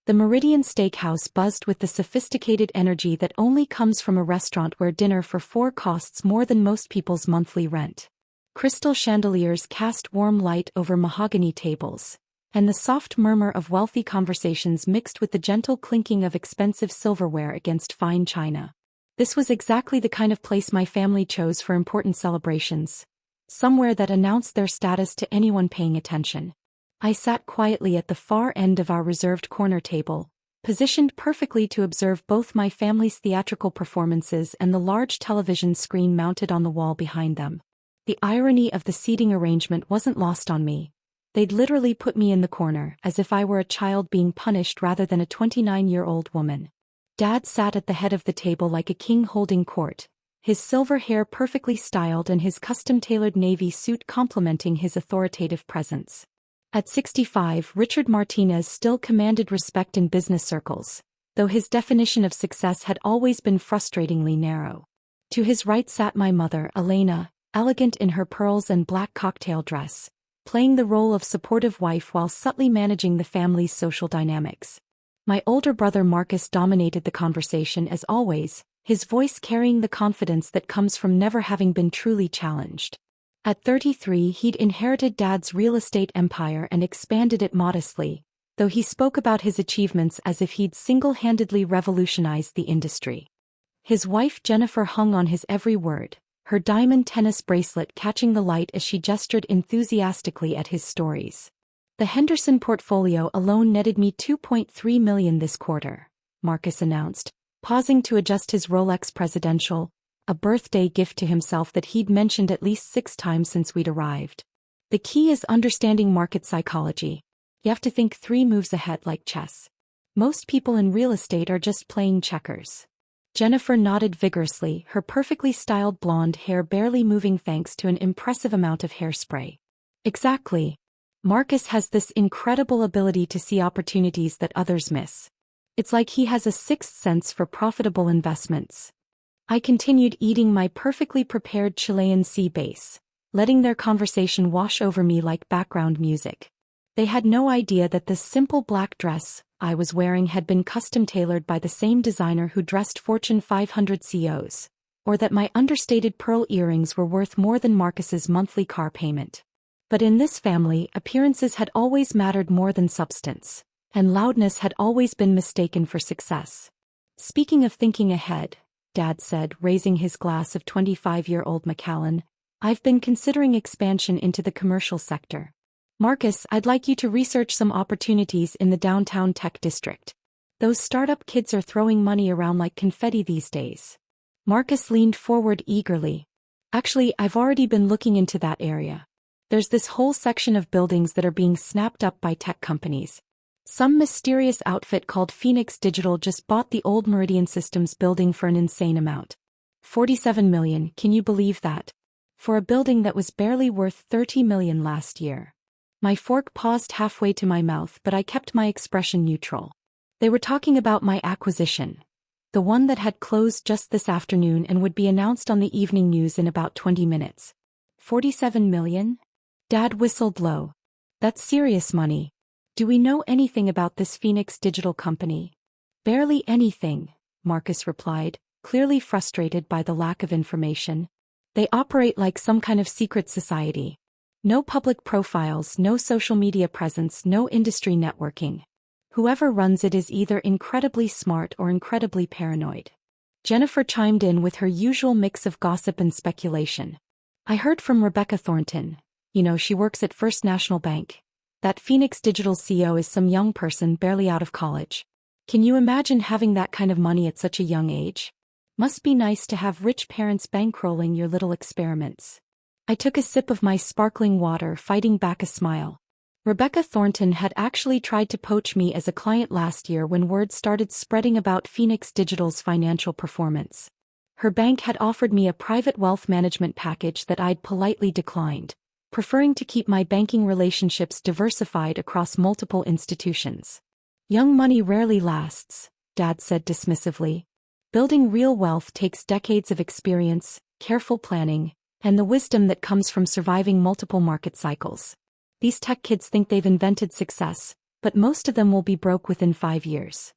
The Meridian Steakhouse buzzed with the sophisticated energy that only comes from a restaurant where dinner for four costs more than most people's monthly rent. Crystal chandeliers cast warm light over mahogany tables, and the soft murmur of wealthy conversations mixed with the gentle clinking of expensive silverware against fine china. This was exactly the kind of place my family chose for important celebrations, somewhere that announced their status to anyone paying attention. I sat quietly at the far end of our reserved corner table, positioned perfectly to observe both my family's theatrical performances and the large television screen mounted on the wall behind them. The irony of the seating arrangement wasn't lost on me. They'd literally put me in the corner, as if I were a child being punished rather than a 29-year-old woman. Dad sat at the head of the table like a king holding court, his silver hair perfectly styled and his custom-tailored navy suit complementing his authoritative presence. At 65, Richard Martinez still commanded respect in business circles, though his definition of success had always been frustratingly narrow. To his right sat my mother, Elena, elegant in her pearls and black cocktail dress, playing the role of supportive wife while subtly managing the family's social dynamics. My older brother Marcus dominated the conversation as always, his voice carrying the confidence that comes from never having been truly challenged. At 33, he'd inherited Dad's real estate empire and expanded it modestly, though he spoke about his achievements as if he'd single-handedly revolutionized the industry. His wife Jennifer hung on his every word, her diamond tennis bracelet catching the light as she gestured enthusiastically at his stories. The Henderson portfolio alone netted me $2.3 million this quarter, Marcus announced, pausing to adjust his Rolex Presidential, a birthday gift to himself that he'd mentioned at least 6 times since we'd arrived. The key is understanding market psychology. You have to think 3 moves ahead like chess. Most people in real estate are just playing checkers. Jennifer nodded vigorously, her perfectly styled blonde hair barely moving thanks to an impressive amount of hairspray. Exactly. Marcus has this incredible ability to see opportunities that others miss. It's like he has a sixth sense for profitable investments. I continued eating my perfectly prepared Chilean sea base, letting their conversation wash over me like background music. They had no idea that the simple black dress I was wearing had been custom-tailored by the same designer who dressed Fortune 500 CEOs, or that my understated pearl earrings were worth more than Marcus's monthly car payment. But in this family, appearances had always mattered more than substance, and loudness had always been mistaken for success. Speaking of thinking ahead, Dad said, raising his glass of 25-year-old Macallan, I've been considering expansion into the commercial sector. Marcus, I'd like you to research some opportunities in the downtown tech district. Those startup kids are throwing money around like confetti these days. Marcus leaned forward eagerly. Actually, I've already been looking into that area. There's this whole section of buildings that are being snapped up by tech companies. Some mysterious outfit called Phoenix Digital just bought the old Meridian Systems building for an insane amount. $47 million, can you believe that? For a building that was barely worth $30 million last year. My fork paused halfway to my mouth, but I kept my expression neutral. They were talking about my acquisition. The one that had closed just this afternoon and would be announced on the evening news in about 20 minutes. $47 million? Dad whistled low. That's serious money. Do we know anything about this Phoenix Digital company? Barely anything, Marcus replied, clearly frustrated by the lack of information. They operate like some kind of secret society. No public profiles, no social media presence, no industry networking. Whoever runs it is either incredibly smart or incredibly paranoid. Jennifer chimed in with her usual mix of gossip and speculation. I heard from Rebecca Thornton. She works at First National Bank. That Phoenix Digital CEO is some young person barely out of college. Can you imagine having that kind of money at such a young age? Must be nice to have rich parents bankrolling your little experiments. I took a sip of my sparkling water, fighting back a smile. Rebecca Thornton had actually tried to poach me as a client last year when word started spreading about Phoenix Digital's financial performance. Her bank had offered me a private wealth management package that I'd politely declined, preferring to keep my banking relationships diversified across multiple institutions. Young money rarely lasts, Dad said dismissively. Building real wealth takes decades of experience, careful planning, and the wisdom that comes from surviving multiple market cycles. These tech kids think they've invented success, but most of them will be broke within 5 years.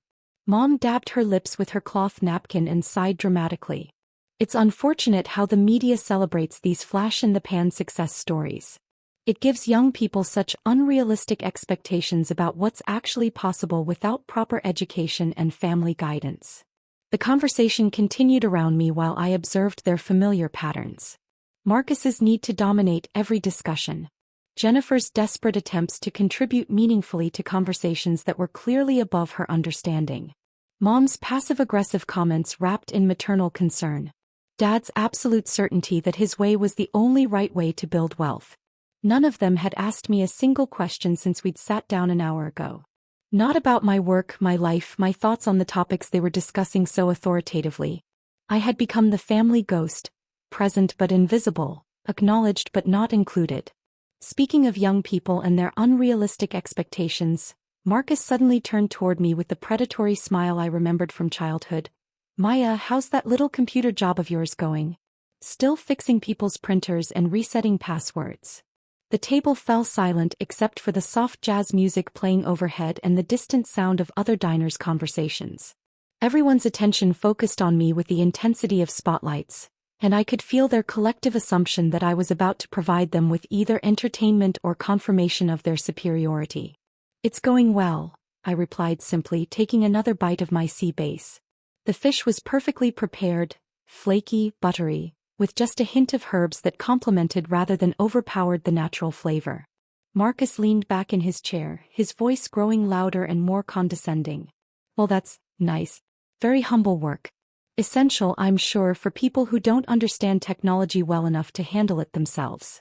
Mom dabbed her lips with her cloth napkin and sighed dramatically. It's unfortunate how the media celebrates these flash-in-the-pan success stories. It gives young people such unrealistic expectations about what's actually possible without proper education and family guidance. The conversation continued around me while I observed their familiar patterns. Marcus's need to dominate every discussion. Jennifer's desperate attempts to contribute meaningfully to conversations that were clearly above her understanding. Mom's passive-aggressive comments wrapped in maternal concern. Dad's absolute certainty that his way was the only right way to build wealth. None of them had asked me a single question since we'd sat down an hour ago. Not about my work, my life, my thoughts on the topics they were discussing so authoritatively. I had become the family ghost, present but invisible, acknowledged but not included. Speaking of young people and their unrealistic expectations, Marcus suddenly turned toward me with the predatory smile I remembered from childhood. "Maya, how's that little computer job of yours going? Still fixing people's printers and resetting passwords?" The table fell silent except for the soft jazz music playing overhead and the distant sound of other diners' conversations. Everyone's attention focused on me with the intensity of spotlights, and I could feel their collective assumption that I was about to provide them with either entertainment or confirmation of their superiority. "It's going well," I replied simply, taking another bite of my sea bass. The fish was perfectly prepared, flaky, buttery, with just a hint of herbs that complemented rather than overpowered the natural flavor. Marcus leaned back in his chair, his voice growing louder and more condescending. "Well, that's nice. Very humble work. Essential, I'm sure, for people who don't understand technology well enough to handle it themselves."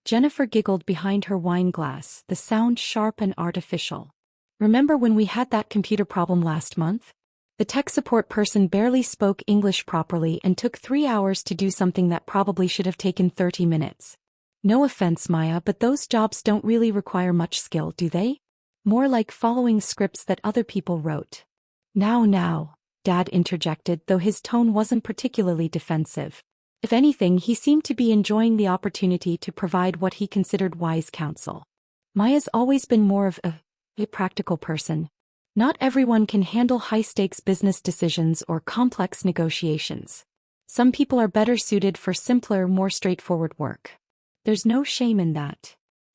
Jennifer giggled behind her wine glass, the sound sharp and artificial. "Remember when we had that computer problem last month? The tech support person barely spoke English properly and took 3 hours to do something that probably should have taken 30 minutes. No offense, Maya, but those jobs don't really require much skill, do they? More like following scripts that other people wrote." Now, Dad interjected, though his tone wasn't particularly defensive. If anything, he seemed to be enjoying the opportunity to provide what he considered wise counsel. Maya's always been more of a practical person. Not everyone can handle high-stakes business decisions or complex negotiations. Some people are better suited for simpler, more straightforward work. There's no shame in that.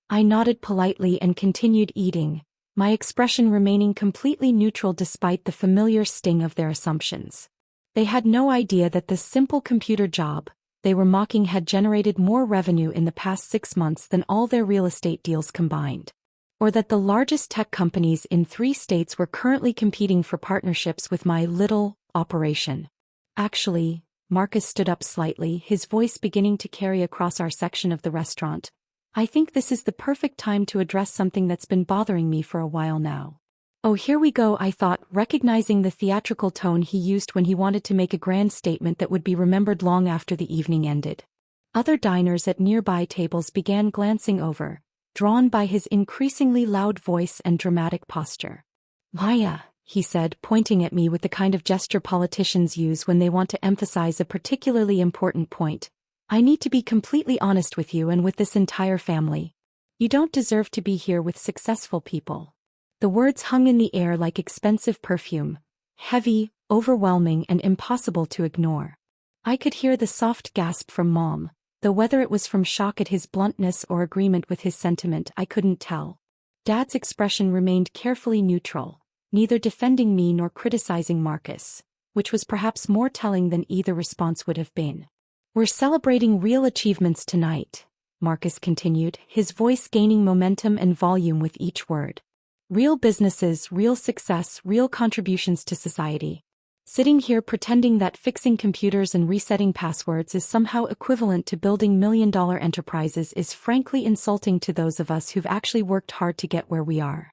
I nodded politely and continued eating, my expression remaining completely neutral despite the familiar sting of their assumptions. They had no idea that the simple computer job they were mocking had generated more revenue in the past 6 months than all their real estate deals combined. Or that the largest tech companies in 3 states were currently competing for partnerships with my little operation. Actually, Marcus stood up slightly, his voice beginning to carry across our section of the restaurant. "I think this is the perfect time to address something that's been bothering me for a while now." "Oh, here we go," I thought, recognizing the theatrical tone he used when he wanted to make a grand statement that would be remembered long after the evening ended. Other diners at nearby tables began glancing over, drawn by his increasingly loud voice and dramatic posture. "Maya," he said, pointing at me with the kind of gesture politicians use when they want to emphasize a particularly important point, "I need to be completely honest with you and with this entire family. You don't deserve to be here with successful people." The words hung in the air like expensive perfume, heavy, overwhelming, and impossible to ignore. I could hear the soft gasp from Mom, though whether it was from shock at his bluntness or agreement with his sentiment I couldn't tell. Dad's expression remained carefully neutral, neither defending me nor criticizing Marcus, which was perhaps more telling than either response would have been. "We're celebrating real achievements tonight," Marcus continued, his voice gaining momentum and volume with each word. "Real businesses, real success, real contributions to society. Sitting here pretending that fixing computers and resetting passwords is somehow equivalent to building million-dollar enterprises is frankly insulting to those of us who've actually worked hard to get where we are."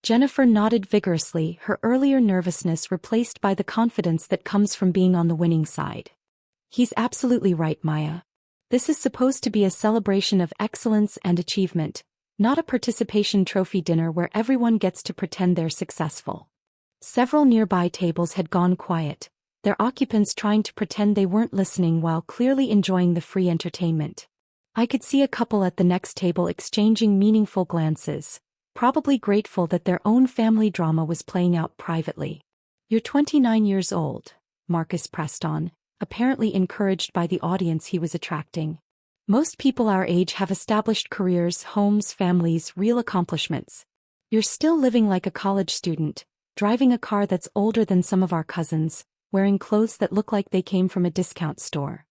Jennifer nodded vigorously, her earlier nervousness replaced by the confidence that comes from being on the winning side. "He's absolutely right, Maya. This is supposed to be a celebration of excellence and achievement, not a participation trophy dinner where everyone gets to pretend they're successful." Several nearby tables had gone quiet, their occupants trying to pretend they weren't listening while clearly enjoying the free entertainment. I could see a couple at the next table exchanging meaningful glances, probably grateful that their own family drama was playing out privately. "You're 29 years old," Marcus pressed on, apparently encouraged by the audience he was attracting. "Most people our age have established careers, homes, families, real accomplishments. You're still living like a college student, driving a car that's older than some of our cousins, wearing clothes that look like they came from a discount store."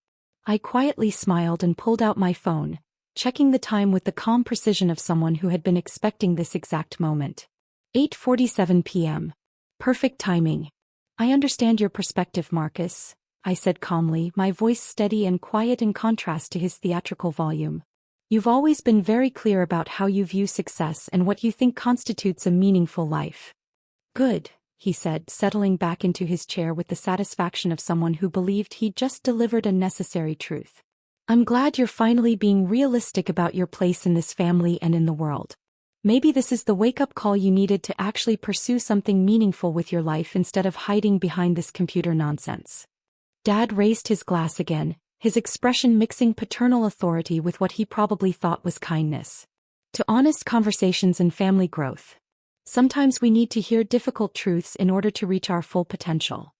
I quietly smiled and pulled out my phone, checking the time with the calm precision of someone who had been expecting this exact moment. 8:47 p.m. Perfect timing. "I understand your perspective, Marcus," I said calmly, my voice steady and quiet in contrast to his theatrical volume. "You've always been very clear about how you view success and what you think constitutes a meaningful life." "Good," he said, settling back into his chair with the satisfaction of someone who believed he'd just delivered a necessary truth. "I'm glad you're finally being realistic about your place in this family and in the world. Maybe this is the wake-up call you needed to actually pursue something meaningful with your life instead of hiding behind this computer nonsense." Dad raised his glass again, his expression mixing paternal authority with what he probably thought was kindness. "To honest conversations and family growth. Sometimes we need to hear difficult truths in order to reach our full potential."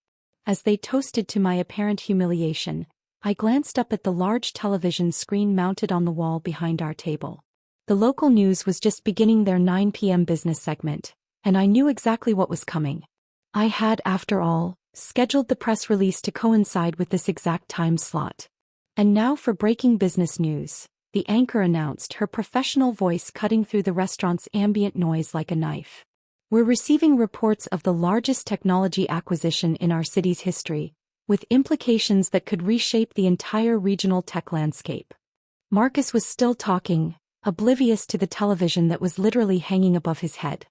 As they toasted to my apparent humiliation, I glanced up at the large television screen mounted on the wall behind our table. The local news was just beginning their 9 p.m. business segment, and I knew exactly what was coming. I had, after all, scheduled the press release to coincide with this exact time slot. "And now for breaking business news," the anchor announced, her professional voice cutting through the restaurant's ambient noise like a knife. "We're receiving reports of the largest technology acquisition in our city's history, with implications that could reshape the entire regional tech landscape." Marcus was still talking, oblivious to the television that was literally hanging above his head.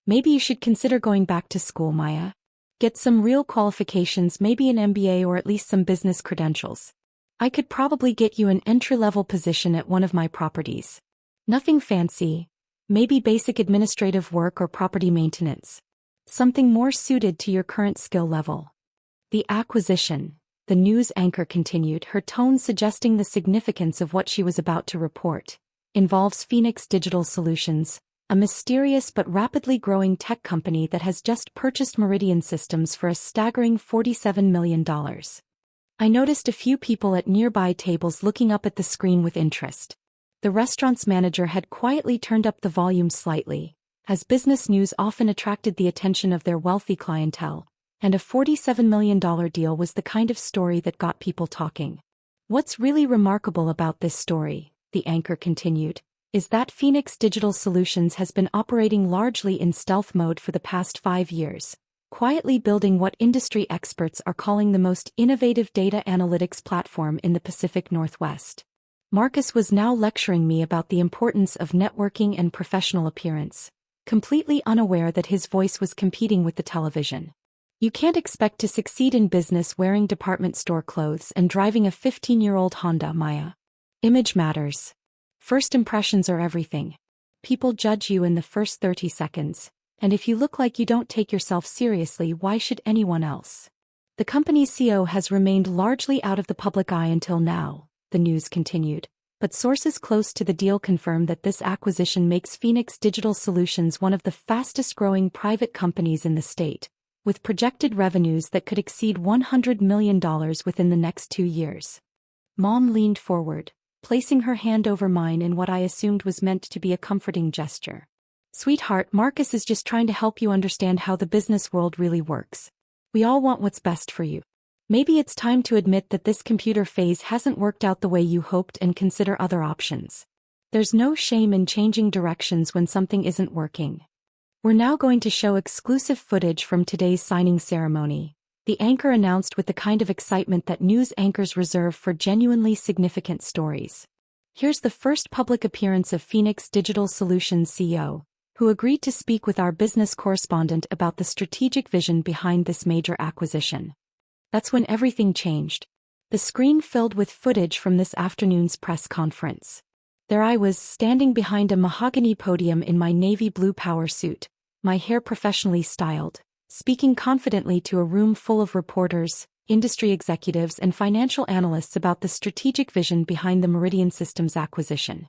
"Maybe you should consider going back to school, Maya. Get some real qualifications, maybe an MBA or at least some business credentials. I could probably get you an entry-level position at one of my properties. Nothing fancy, maybe basic administrative work or property maintenance. Something more suited to your current skill level." "The acquisition," the news anchor continued, her tone suggesting the significance of what she was about to report, "involves Phoenix Digital Solutions, a mysterious but rapidly growing tech company that has just purchased Meridian Systems for a staggering $47 million. I noticed a few people at nearby tables looking up at the screen with interest. The restaurant's manager had quietly turned up the volume slightly, as business news often attracted the attention of their wealthy clientele, and a $47 million deal was the kind of story that got people talking. "What's really remarkable about this story," the anchor continued, "is that Phoenix Digital Solutions has been operating largely in stealth mode for the past 5 years, quietly building what industry experts are calling the most innovative data analytics platform in the Pacific Northwest." Marcus was now lecturing me about the importance of networking and professional appearance, completely unaware that his voice was competing with the television. "You can't expect to succeed in business wearing department store clothes and driving a 15-year-old Honda, Maya. Image matters. First impressions are everything. People judge you in the first 30 seconds, and if you look like you don't take yourself seriously, why should anyone else?" The company's CEO has remained largely out of the public eye until now, the news continued, but sources close to the deal confirm that this acquisition makes Phoenix Digital Solutions one of the fastest-growing private companies in the state, with projected revenues that could exceed $100 million within the next 2 years. Mom leaned forward, placing her hand over mine in what I assumed was meant to be a comforting gesture. "Sweetheart, Marcus is just trying to help you understand how the business world really works. We all want what's best for you. Maybe it's time to admit that this computer phase hasn't worked out the way you hoped and consider other options. There's no shame in changing directions when something isn't working." "We're now going to show exclusive footage from today's signing ceremony," the anchor announced with the kind of excitement that news anchors reserve for genuinely significant stories. "Here's the first public appearance of Phoenix Digital Solutions CEO, who agreed to speak with our business correspondent about the strategic vision behind this major acquisition." That's when everything changed. The screen filled with footage from this afternoon's press conference. There I was, standing behind a mahogany podium in my navy blue power suit, my hair professionally styled, speaking confidently to a room full of reporters, industry executives and financial analysts about the strategic vision behind the Meridian Systems acquisition.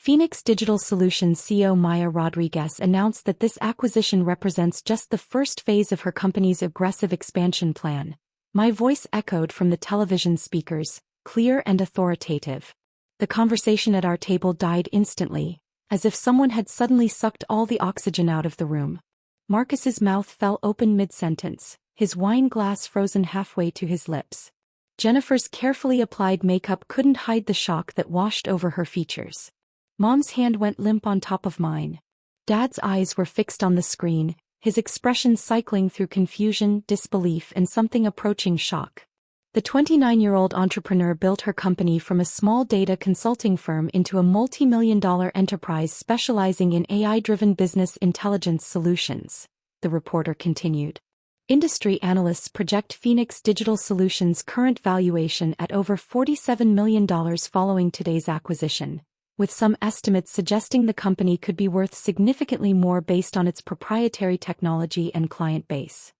Phoenix Digital Solutions CEO Maya Rodriguez announced that this acquisition represents just the first phase of her company's aggressive expansion plan. My voice echoed from the television speakers, clear and authoritative. The conversation at our table died instantly, as if someone had suddenly sucked all the oxygen out of the room. Marcus's mouth fell open mid-sentence, his wine glass frozen halfway to his lips. Jennifer's carefully applied makeup couldn't hide the shock that washed over her features. Mom's hand went limp on top of mine. Dad's eyes were fixed on the screen, his expression cycling through confusion, disbelief, and something approaching shock. The 29-year-old entrepreneur built her company from a small data consulting firm into a multi-million-dollar enterprise specializing in AI-driven business intelligence solutions, the reporter continued. Industry analysts project Phoenix Digital Solutions' current valuation at over $47 million following today's acquisition, with some estimates suggesting the company could be worth significantly more based on its proprietary technology and client base.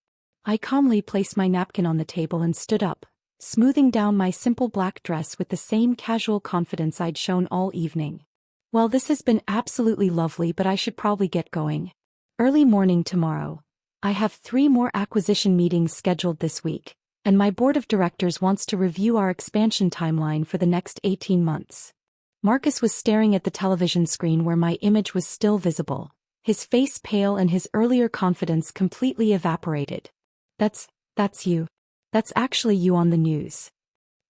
I calmly placed my napkin on the table and stood up, smoothing down my simple black dress with the same casual confidence I'd shown all evening. Well, this has been absolutely lovely, but I should probably get going. Early morning tomorrow. I have 3 more acquisition meetings scheduled this week, and my board of directors wants to review our expansion timeline for the next 18 months. Marcus was staring at the television screen where my image was still visible, his face pale and his earlier confidence completely evaporated. That's you. That's actually you on the news.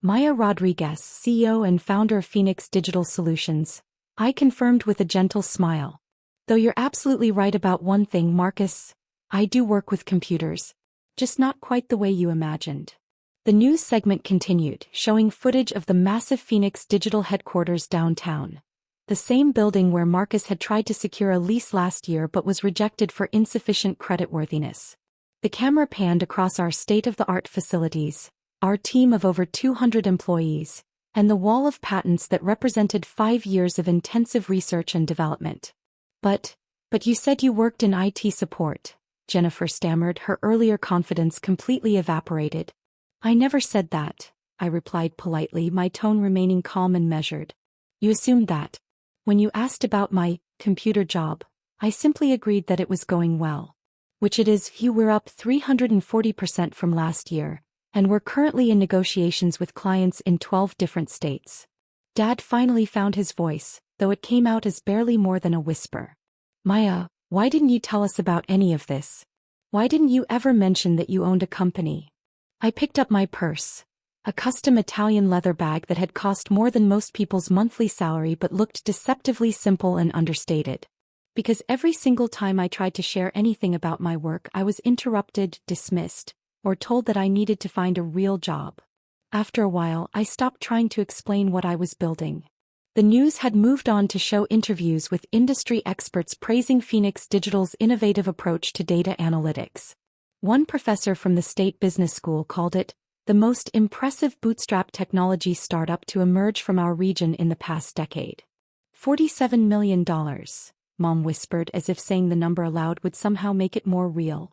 Maya Rodriguez, CEO and founder of Phoenix Digital Solutions, I confirmed with a gentle smile. Though you're absolutely right about one thing, Marcus, I do work with computers. Just not quite the way you imagined. The news segment continued, showing footage of the massive Phoenix Digital headquarters downtown. The same building where Marcus had tried to secure a lease last year but was rejected for insufficient creditworthiness. The camera panned across our state-of-the-art facilities, our team of over 200 employees, and the wall of patents that represented 5 years of intensive research and development. But you said you worked in IT support, Jennifer stammered, her earlier confidence completely evaporated. I never said that, I replied politely, my tone remaining calm and measured. You assumed that. When you asked about my computer job, I simply agreed that it was going well. Which it is. We're up 340% from last year, and we're currently in negotiations with clients in 12 different states. Dad finally found his voice, though it came out as barely more than a whisper. Maya, why didn't you tell us about any of this? Why didn't you ever mention that you owned a company? I picked up my purse, a custom Italian leather bag that had cost more than most people's monthly salary but looked deceptively simple and understated. Because every single time I tried to share anything about my work, I was interrupted, dismissed, or told that I needed to find a real job. After a while, I stopped trying to explain what I was building. The news had moved on to show interviews with industry experts praising Phoenix Digital's innovative approach to data analytics. One professor from the State Business School called it the most impressive bootstrap technology startup to emerge from our region in the past decade. $47 million, Mom whispered, as if saying the number aloud would somehow make it more real.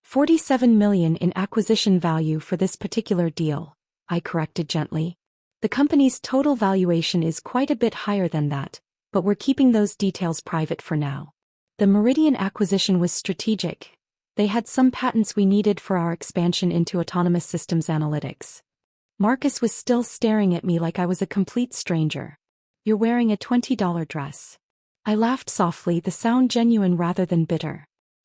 $47 million in acquisition value for this particular deal, I corrected gently. The company's total valuation is quite a bit higher than that, but we're keeping those details private for now. The Meridian acquisition was strategic. They had some patents we needed for our expansion into autonomous systems analytics. Marcus was still staring at me like I was a complete stranger. You're wearing a $20 dress. I laughed softly, the sound genuine rather than bitter.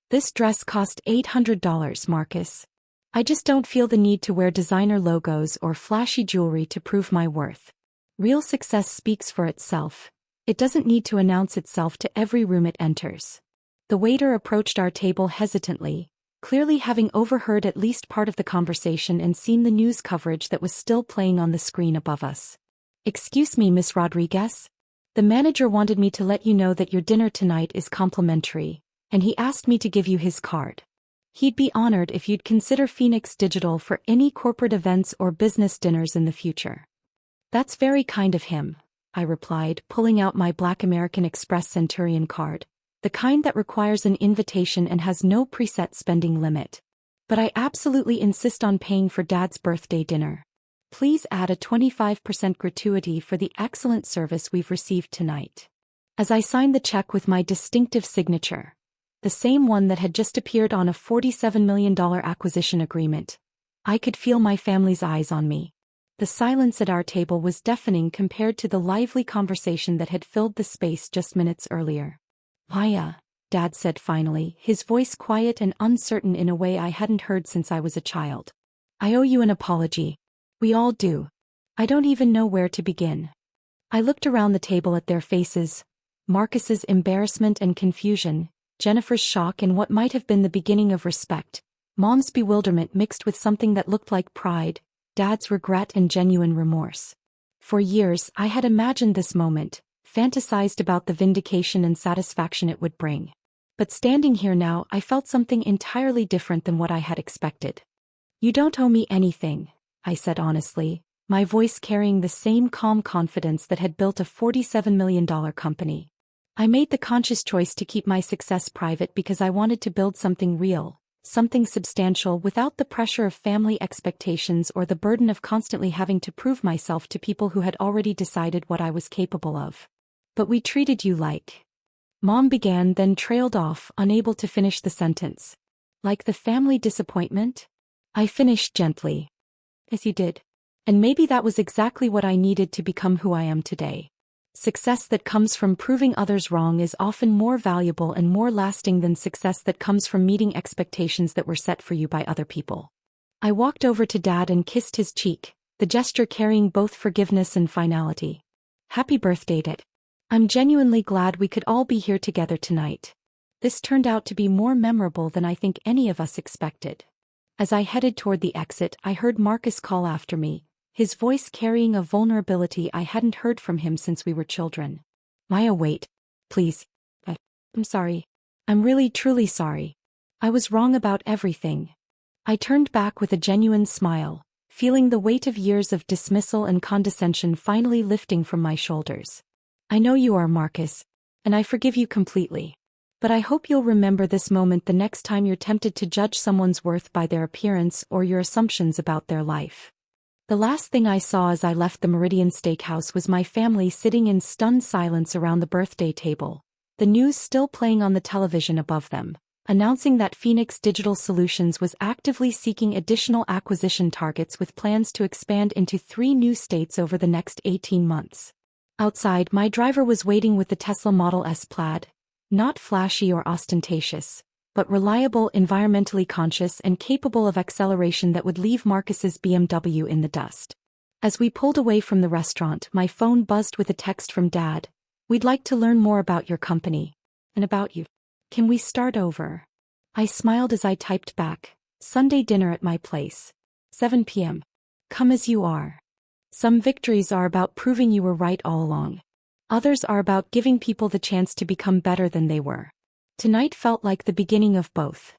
This dress cost $800, Marcus. I just don't feel the need to wear designer logos or flashy jewelry to prove my worth. Real success speaks for itself. It doesn't need to announce itself to every room it enters. The waiter approached our table hesitantly, clearly having overheard at least part of the conversation and seen the news coverage that was still playing on the screen above us. Excuse me, Miss Rodriguez? The manager wanted me to let you know that your dinner tonight is complimentary, and he asked me to give you his card. He'd be honored if you'd consider Phoenix Digital for any corporate events or business dinners in the future. That's very kind of him, I replied, pulling out my Black American Express Centurion card. The kind that requires an invitation and has no preset spending limit. But I absolutely insist on paying for Dad's birthday dinner. Please add a 25% gratuity for the excellent service we've received tonight. As I signed the check with my distinctive signature, the same one that had just appeared on a $47 million acquisition agreement, I could feel my family's eyes on me. The silence at our table was deafening compared to the lively conversation that had filled the space just minutes earlier. "Maya," Dad said finally, his voice quiet and uncertain in a way I hadn't heard since I was a child. "I owe you an apology. We all do. I don't even know where to begin." I looked around the table at their faces, Marcus's embarrassment and confusion, Jennifer's shock and what might have been the beginning of respect, Mom's bewilderment mixed with something that looked like pride, Dad's regret and genuine remorse. For years I had imagined this moment, fantasized about the vindication and satisfaction it would bring. But standing here now I felt something entirely different than what I had expected. "You don't owe me anything," I said honestly, my voice carrying the same calm confidence that had built a $47 million company. I made the conscious choice to keep my success private because I wanted to build something real, something substantial without the pressure of family expectations or the burden of constantly having to prove myself to people who had already decided what I was capable of. "But we treated you like..." Mom began, then trailed off, unable to finish the sentence. "Like the family disappointment?" I finished gently. "As you did. And maybe that was exactly what I needed to become who I am today. Success that comes from proving others wrong is often more valuable and more lasting than success that comes from meeting expectations that were set for you by other people." I walked over to Dad and kissed his cheek, the gesture carrying both forgiveness and finality. "Happy birthday, Dad. I'm genuinely glad we could all be here together tonight. This turned out to be more memorable than I think any of us expected." As I headed toward the exit, I heard Marcus call after me, his voice carrying a vulnerability I hadn't heard from him since we were children. "Maya, wait. Please. I'm sorry. I'm really truly sorry. I was wrong about everything." I turned back with a genuine smile, feeling the weight of years of dismissal and condescension finally lifting from my shoulders. "I know you are, Marcus, and I forgive you completely. But I hope you'll remember this moment the next time you're tempted to judge someone's worth by their appearance or your assumptions about their life." The last thing I saw as I left the Meridian Steakhouse was my family sitting in stunned silence around the birthday table, the news still playing on the television above them, announcing that Phoenix Digital Solutions was actively seeking additional acquisition targets with plans to expand into 3 new states over the next 18 months. Outside, my driver was waiting with the Tesla Model S Plaid, not flashy or ostentatious, but reliable, environmentally conscious and capable of acceleration that would leave Marcus's BMW in the dust. As we pulled away from the restaurant, my phone buzzed with a text from Dad. "We'd like to learn more about your company. And about you. Can we start over?" I smiled as I typed back, "Sunday dinner at my place. 7 p.m. Come as you are." Some victories are about proving you were right all along. Others are about giving people the chance to become better than they were. Tonight felt like the beginning of both.